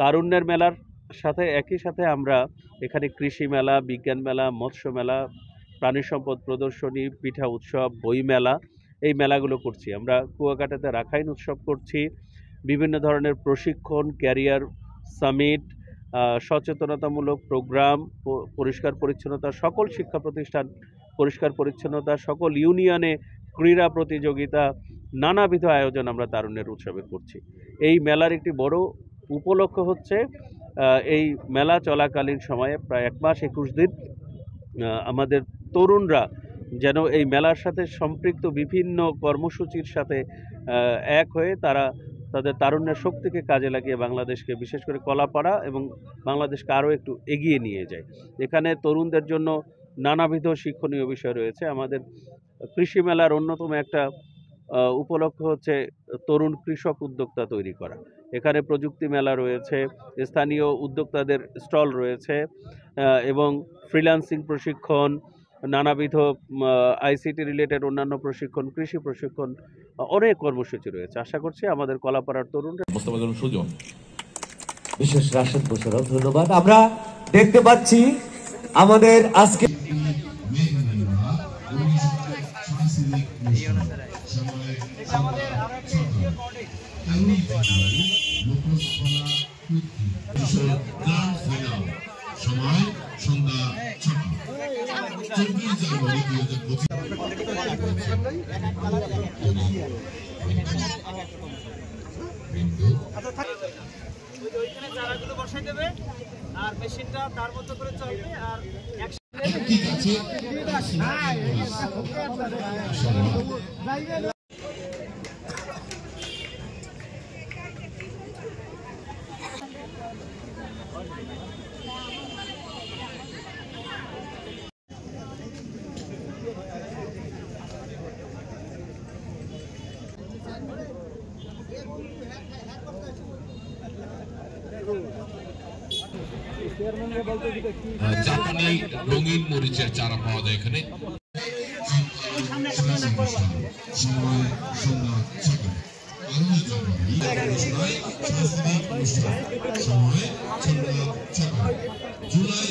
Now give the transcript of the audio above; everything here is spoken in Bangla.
তারুণ্যের মেলার সাথে একই সাথে আমরা এখানে কৃষি মেলা, বিজ্ঞান মেলা, মৎস্য মেলা, প্রাণী সম্পদ প্রদর্শনী, পিঠা উৎসব, বই মেলা, এই মেলাগুলো করছি। আমরা কুয়াকাটাতে রাখাইন উৎসব করছি, বিভিন্ন ধরনের প্রশিক্ষণ, ক্যারিয়ার সামিট, সচেতনতামূলক প্রোগ্রাম, পরিষ্কার পরিচ্ছন্নতা, সকল শিক্ষা প্রতিষ্ঠান পরিষ্কার পরিচ্ছন্নতা, সকল ইউনিয়নে ক্রীড়া প্রতিযোগিতা, নানাবিধ আয়োজন আমরা তারুণ্যের উৎসবে করছি। এই মেলার একটি বড় উপলক্ষ হচ্ছে এই মেলা চলাকালীন সময়ে প্রায় ১ মাস ২১ দিন আমাদের তরুণরা যেন এই মেলার সাথে সম্পৃক্ত বিভিন্ন কর্মসূচির সাথে এক হয়ে তারা তাদের তারুণ্যের শক্তিকে কাজে লাগিয়ে বাংলাদেশকে, বিশেষ করে কলাপাড়া এবং বাংলাদেশকে আরও একটু এগিয়ে নিয়ে যায়। এখানে তরুণদের জন্য নানাবিধ শিক্ষণীয় বিষয় রয়েছে। আমাদের কৃষি মেলার অন্যতম একটা উপলক্ষ হচ্ছে তরুণ কৃষক উদ্যোক্তা তৈরি করা। এখানে প্রযুক্তি মেলা রয়েছে, স্থানীয় উদ্যোক্তাদের স্টল রয়েছে এবং ফ্রিল্যান্সিং প্রশিক্ষণ, নানাবিধ আইসিটি রিলেটেড অন্যান্য প্রশিক্ষণ, কৃষি প্রশিক্ষণ, অনেক কর্মসূচি রয়েছে। আশা করছি আমাদের কলাপাড়ার তরুণরা সুজন বিশেষ রাশেদ বসরাও ধন্যবাদ। আমরা দেখতে পাচ্ছি আমাদের আজকে সময় সন্ধ্যা ৬টা ২৪ জানুয়ারি ২০২৫। চারাগুলো বসাই দেবে আর মেশিনটা তার মতো করে চলবে। আর ঠিক আছে, জাপানি রঙিন মরিচের চারা পাওয়া যায় এখানে। সময় সন্ধ্যা ৬টা। সময় সন্ধ্যা ৬টা। জুলাই